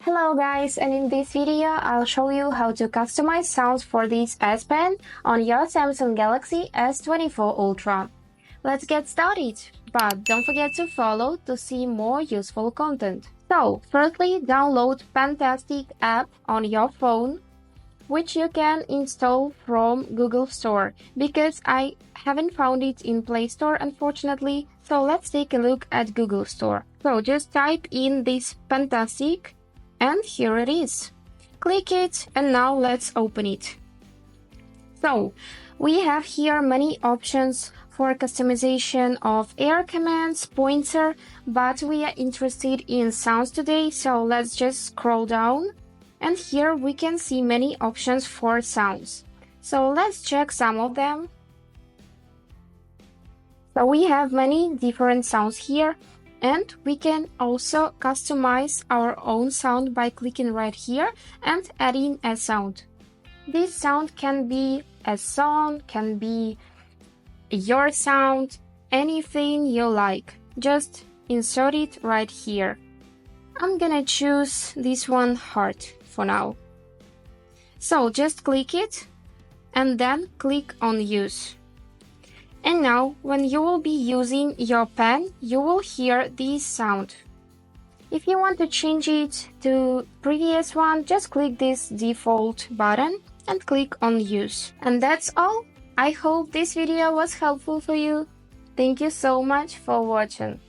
Hello guys, and in this video I'll show you how to customize sounds for this S Pen on your Samsung Galaxy S24 Ultra. Let's get started, but don't forget to follow to see more useful content. So, firstly, download Fantastic app on your phone, which you can install from Google Store, because I haven't found it in Play Store unfortunately, so let's take a look at Google Store. So just type in this Fantastic, and here it is. Click it, and now let's open it. So we have here many options for customization of air commands, pointer, but we are interested in sounds today, so let's just scroll down. And here we can see many options for sounds. So let's check some of them. So we have many different sounds here, and we can also customize our own sound by clicking right here and adding a sound. This sound can be a song, can be your sound, anything you like. Just insert it right here. I'm gonna choose this one, heart, for now. So just click it and then click on use. And now when you will be using your pen, you will hear this sound. If you want to change it to previous one, just click this default button and click on use. And that's all. I hope this video was helpful for you. Thank you so much for watching.